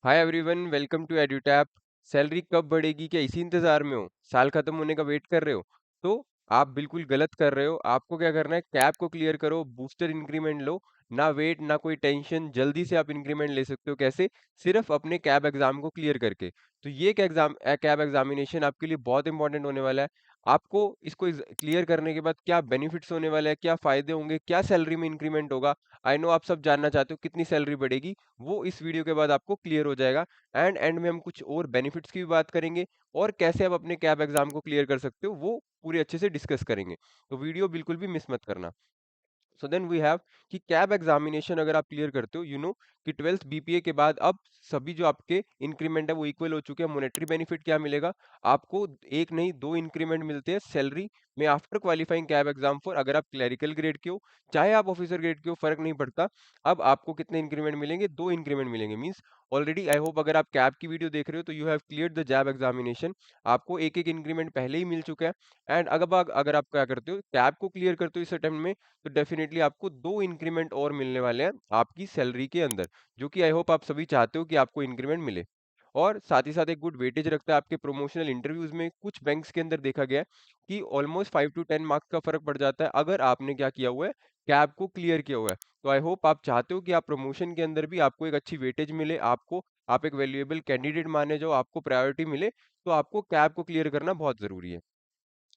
Hi everyone, welcome to EduTap. Salary कब बढ़ेगी, क्या इसी इंतजार में हो? साल खत्म होने का वेट कर रहे हो? तो आप बिल्कुल गलत कर रहे हो। आपको क्या करना है, कैप को क्लियर करो, बूस्टर इंक्रीमेंट लो। ना वेट ना कोई टेंशन, जल्दी से आप इंक्रीमेंट ले सकते हो। कैसे? सिर्फ अपने कैब एग्जाम को क्लियर करके। तो ये कैब एग्जामिनेशन आपके लिए बहुत इंपॉर्टेंट होने वाला है। आपको इसको क्लियर करने के बाद क्या बेनिफिट्स होने वाले हैं, क्या फायदे होंगे, क्या सैलरी में इंक्रीमेंट होगा। आई नो आप सब जानना चाहते हो कितनी सैलरी बढ़ेगी। वो इस वीडियो के बाद आपको क्लियर हो जाएगा। एंड में हम कुछ और बेनिफिट्स की भी बात करेंगे और कैसे आप अपने कैब एग्जाम को क्लियर कर सकते हो वो पूरे अच्छे से डिस्कस करेंगे। तो वीडियो बिल्कुल भी मिस मत करना। सो देन वी हैव कि कैब एग्जामिनेशन अगर आप क्लियर करते हो, कि 12th बीपीए के बाद अब सभी जो आपके इंक्रीमेंट है वो इक्वल हो चुके हैं। मॉनेटरी बेनिफिट क्या मिलेगा आपको? एक नहीं, दो इंक्रीमेंट मिलते हैं सैलरी में after qualifying cab exam for. अगर आप क्लरिकल ग्रेड के हो चाहे आप ऑफिसर ग्रेड के हो, फर्क नहीं पड़ता। अब आपको कितने इंक्रीमेंट मिलेंगे? दो इंक्रीमेंट मिलेंगे। मींस ऑलरेडी आई होप अगर आप कैब की वीडियो देख रहे हो तो you have clear the JAIIB examination. आपको एक एक इंक्रीमेंट पहले ही मिल चुका है। एंड अगर आप क्या करते हो, कैब को क्लियर करते हो इस अटेम्प्ट में, तो डेफिनेटली आपको दो इंक्रीमेंट और मिलने वाले हैं आपकी सैलरी के अंदर, जो कि आई होप आप सभी चाहते हो कि आपको इंक्रीमेंट मिले। और साथ ही साथ एक गुड वेटेज रखता है आपके प्रमोशनल इंटरव्यूज में। कुछ बैंक्स के अंदर देखा गया है कि ऑलमोस्ट 5 to 10 मार्क्स का फर्क पड़ जाता है अगर आपने क्या किया हुआ है, कैब को क्लियर किया हुआ है। तो आई होप आप चाहते हो कि आप प्रमोशन के अंदर भी आपको एक अच्छी वेटेज मिले, आपको आप एक वैल्यूएबल कैंडिडेट माने जाओ, आपको प्रायोरिटी मिले। तो आपको कैब को क्लियर करना बहुत जरूरी है।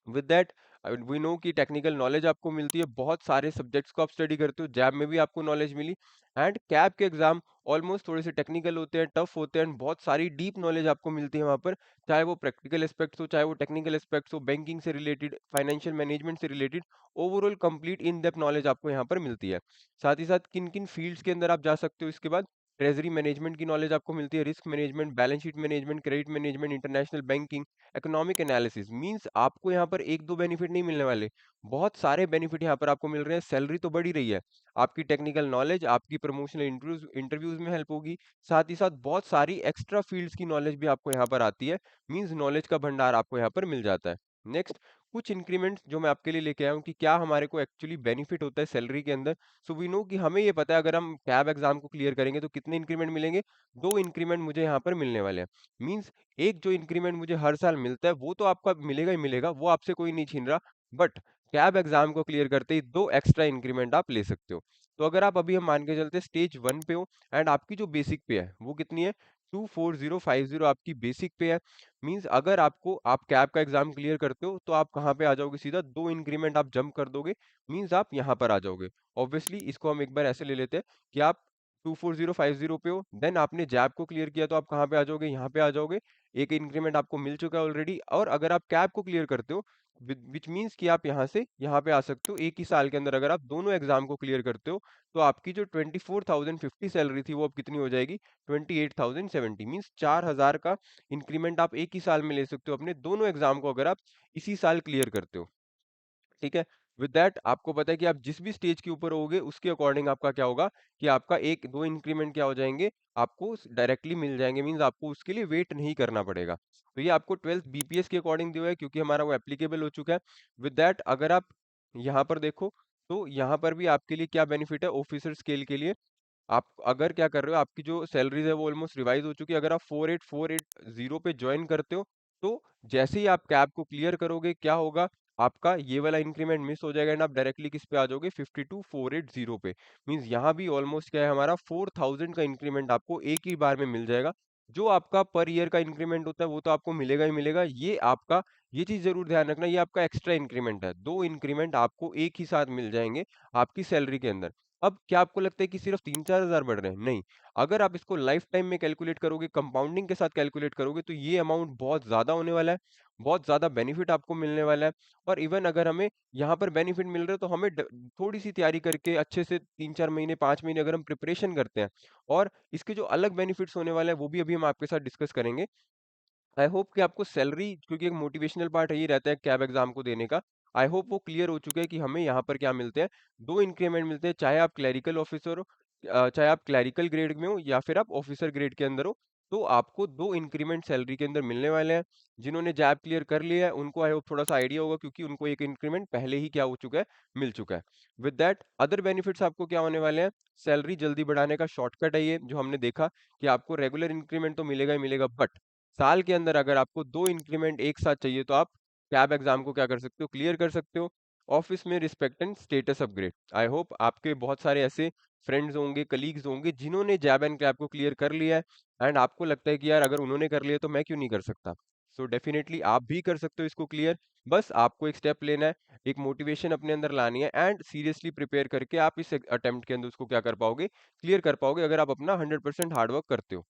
विद दैट वी नो कि टेक्निकल नॉलेज आपको मिलती है। बहुत सारे सब्जेक्ट्स को आप स्टडी करते हो, जैब में भी आपको नॉलेज मिली। एंड कैब के एग्जाम ऑलमोस्ट थोड़े से टेक्निकल होते हैं, टफ होते हैं, and बहुत सारी डीप नॉलेज आपको मिलती है वहाँ पर। चाहे वो प्रैक्टिकल एस्पेक्ट्स हो, चाहे वो टेक्निकल एस्पेक्ट्स हो, बैंकिंग से रिलेटेड, फाइनेंशियल मैनेजमेंट से related, overall complete in depth knowledge आपको यहाँ पर मिलती है। साथ ही साथ किन किन फील्ड्स के अंदर आप जा सकते हो इसके बाद, ट्रेजरी मैनेजमेंट की नॉलेज आपको मिलती है, risk management, balance sheet management, credit management, international banking, economic analysis. Means आपको यहाँ पर एक दो बेनिफिट नहीं मिलने वाले, बहुत सारे बेनिफिट यहाँ पर आपको मिल रहे हैं। सैलरी तो बढ़ ही रही है, आपकी टेक्निकल नॉलेज, आपकी प्रमोशनल इंटरव्यूज इंटरव्यूज में हेल्प होगी। साथ ही साथ बहुत सारी एक्स्ट्रा फील्ड्स की नॉलेज भी आपको यहाँ पर आती है। मींस नॉलेज का भंडार आपको यहाँ पर मिल जाता है। नेक्स्ट, कुछ इंक्रीमेंट्स जो मैं आपके लिए लेके आया हूँ कि क्या हमारे को एक्चुअली बेनिफिट होता है सैलरी के अंदर। सो वी नो कि हमें ये पता है अगर हम कैब एग्जाम को क्लियर करेंगे तो कितने इंक्रीमेंट मिलेंगे? दो इंक्रीमेंट मुझे यहाँ पर मिलने वाले हैं। मींस एक जो इंक्रीमेंट मुझे हर साल मिलता है वो तो आपका मिलेगा ही मिलेगा, वो आपसे कोई नहीं छीन रहा। बट कैब एग्जाम को क्लियर करते ही दो एक्स्ट्रा इंक्रीमेंट आप ले सकते हो। तो अगर आप अभी हम मान के चलते स्टेज 1 पे हो एंड आपकी जो बेसिक पे है वो कितनी है? 24050 आपकी बेसिक पे है। मींस अगर आप कैब का एग्जाम क्लियर करते हो तो आप कहाँ पे आ जाओगे? सीधा दो इंक्रीमेंट आप जंप कर दोगे। मींस आप यहाँ पर आ जाओगे। ऑब्वियसली इसको हम एक बार ऐसे ले लेते हैं कि आप 24050 पे हो, देन आपने जैब को क्लियर किया तो आप कहाँ पे आ जाओगे? यहाँ पे आ जाओगे। एक इंक्रीमेंट आपको मिल चुका है ऑलरेडी। और अगर आप कैब को क्लियर करते हो, विच मीन्स कि आप यहाँ से यहाँ पे आ सकते हो एक ही साल के अंदर। अगर आप दोनों एग्जाम को क्लियर करते हो तो आपकी जो 24,050 सैलरी थी वो अब कितनी हो जाएगी? 28,070। मीन्स 4,000 का इंक्रीमेंट आप एक ही साल में ले सकते हो अपने दोनों एग्जाम को, अगर आप इसी साल क्लियर करते हो। ठीक है। विद दैट आपको पता है कि आप जिस भी स्टेज के ऊपर होगे उसके अकॉर्डिंग आपका क्या होगा, कि आपका एक दो इंक्रीमेंट क्या हो जाएंगे, आपको डायरेक्टली मिल जाएंगे। मींस आपको उसके लिए वेट नहीं करना पड़ेगा। तो ये आपको 12th बीपीएस के अकॉर्डिंग दिया है क्योंकि हमारा वो एप्लीकेबल हो चुका है। विद दैट अगर आप यहाँ पर देखो तो यहाँ पर भी आपके लिए क्या बेनिफिट है ऑफिसर स्केल के लिए। आप अगर क्या कर रहे हो, आपकी जो सैलरीज है वो ऑलमोस्ट रिवाइज हो चुकी है। अगर आप 48480 पे ज्वाइन करते हो तो जैसे ही आप कैब को क्लियर करोगे क्या होगा, आपका ये वाला इंक्रीमेंट मिस हो जाएगा एंड आप डायरेक्टली किस पे आ जाओगे? 52480 पे। मींस यहाँ भी ऑलमोस्ट क्या है, हमारा 4000 का इंक्रीमेंट आपको एक ही बार में मिल जाएगा। जो आपका पर ईयर का इंक्रीमेंट होता है वो तो आपको मिलेगा ही मिलेगा। ये चीज जरूर ध्यान रखना, ये आपका एक्स्ट्रा इंक्रीमेंट है। दो इंक्रीमेंट आपको एक ही साथ मिल जाएंगे आपकी सैलरी के अंदर। अब क्या आपको लगता है कि सिर्फ 3-4 हज़ार बढ़ रहे हैं? नहीं। अगर आप इसको लाइफ टाइम में कैलकुलेट करोगे, कंपाउंडिंग के साथ कैलकुलेट करोगे, तो ये अमाउंट बहुत ज़्यादा होने वाला है, बहुत ज़्यादा बेनिफिट आपको मिलने वाला है। और इवन अगर हमें यहाँ पर बेनिफिट मिल रहे हैं तो हमें थोड़ी-सी तैयारी करके अच्छे से 3-4 महीने, 5 महीने अगर हम प्रिपरेशन करते हैं और इसके जो अलग बेनिफिट्स होने वाले हैं, वो भी अभी हम आपके साथ डिस्कस करेंगे। आई होप कि आपको सैलरी, क्योंकि एक मोटिवेशनल पार्ट है, ये रहता है कैब एग्जाम को देने का। आई होप वो क्लियर हो चुका है कि हमें यहाँ पर क्या मिलते हैं, दो इंक्रीमेंट मिलते हैं। चाहे आप क्लरिकल ऑफिसर हो, चाहे आप क्लरिकल ग्रेड में हो या फिर आप ऑफिसर ग्रेड के अंदर हो, तो आपको 2 इंक्रीमेंट सैलरी के अंदर मिलने वाले हैं। जिन्होंने जैब क्लियर कर लिया है उनको आई होप थोड़ा-सा आइडिया होगा, क्योंकि उनको एक इंक्रीमेंट पहले ही क्या हो चुका है, मिल चुका है। विद दैट अदर बेनिफिट्स आपको क्या होने वाले हैं, सैलरी जल्दी बढ़ाने का शॉर्टकट है ये, जो हमने देखा कि आपको रेगुलर इंक्रीमेंट तो मिलेगा ही मिलेगा, बट साल के अंदर अगर आपको 2 इंक्रीमेंट एक साथ चाहिए तो आप कैब एग्ज़ाम को क्या कर सकते हो, क्लियर कर सकते हो। ऑफिस में respect and status upgrade. I hope आपके बहुत सारे ऐसे फ्रेंड्स होंगे, कलीग्स होंगे जिन्होंने जैब एंड कैब को क्लियर कर लिया है एंड आपको लगता है कि यार अगर उन्होंने कर लिया तो मैं क्यों नहीं कर सकता। सो डेफिनेटली आप भी कर सकते हो इसको क्लियर। बस आपको एक स्टेप लेना है, एक मोटिवेशन अपने अंदर लानी है एंड सीरियसली प्रिपेयर करके आप इस अटेम्प्ट के अंदर उसको क्या कर पाओगे, क्लियर कर पाओगे, अगर आप अपना 100% हार्डवर्क करते हो।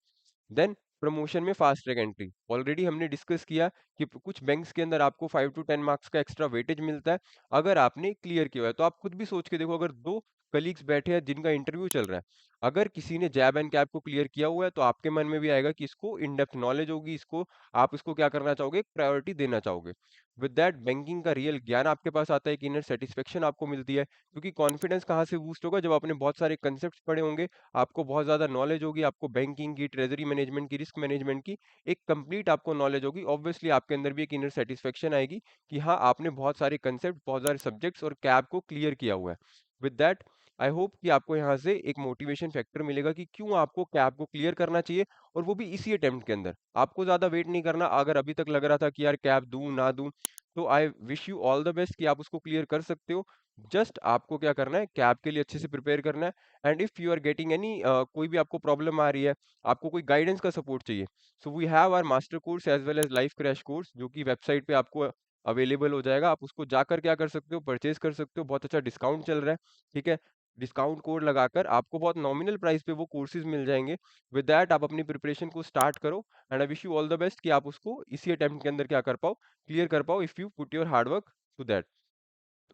देन प्रमोशन में फास्ट ट्रैक एंट्री ऑलरेडी हमने डिस्कस किया कि कुछ बैंक्स के अंदर आपको 5 to 10 मार्क्स का एक्स्ट्रा वेटेज मिलता है अगर आपने क्लियर किया है। तो आप खुद भी सोच के देखो, अगर दो कलीग्स बैठे हैं जिनका इंटरव्यू चल रहा है, अगर किसी ने जैब एंड कैब को क्लियर किया हुआ है तो आपके मन में भी आएगा कि इसको इन डेप्थ नॉलेज होगी, इसको आप इसको क्या करना चाहोगे, प्रायोरिटी देना चाहोगे। विद दैट बैंकिंग का रियल ज्ञान आपके पास आता है, कि इनर सेटिस्फेक्शन आपको मिलती है, क्योंकि कॉन्फिडेंस कहाँ से बूस्ट होगा, जब आपने बहुत सारे कंसेप्ट पढ़े होंगे, आपको बहुत ज़्यादा नॉलेज होगी, आपको बैंकिंग की, ट्रेजरी मैनेजमेंट की, रिस्क मैनेजमेंट की एक कंप्लीट आपको नॉलेज होगी। ऑब्वियसली आपके अंदर भी एक इनर सेटिस्फेक्शन आएगी कि हाँ, आपने बहुत सारे कंसेप्ट, बहुत सारे सब्जेक्ट्स और कैब को क्लियर किया हुआ है। विद दैट आई होप कि आपको यहाँ से एक मोटिवेशन फैक्टर मिलेगा कि क्यों आपको कैब को क्लियर करना चाहिए, और वो भी इसी अटेम्प्ट के अंदर। आपको ज़्यादा वेट नहीं करना। अगर अभी तक लग रहा था कि यार कैब दूँ ना दूँ, तो I wish you all the best कि आप उसको क्लियर कर सकते हो। जस्ट आपको क्या करना है, कैब के लिए अच्छे से प्रिपेयर करना है। And if you are getting any कोई भी आपको प्रॉब्लम आ रही है, आपको कोई गाइडेंस का सपोर्ट चाहिए, so we have our master course as well as life crash course, जो कि वेबसाइट पे आपको अवेलेबल हो जाएगा। आप उसको जाकर क्या कर सकते हो, परचेज कर सकते हो। बहुत अच्छा डिस्काउंट चल रहा है, ठीक है। डिस्काउंट कोड लगाकर आपको बहुत नॉमिनल प्राइस पे वो कोर्सेज मिल जाएंगे। विद दैट आप अपनी प्रिपरेशन को स्टार्ट करो and I wish you all the best कि आप उसको इसी अटेम्प्ट के अंदर क्या कर पाओ, क्लियर कर पाओ, if you put your hard work to that.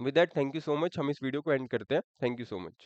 With that thank you so much. हम इस वीडियो को एंड करते हैं। Thank you so much.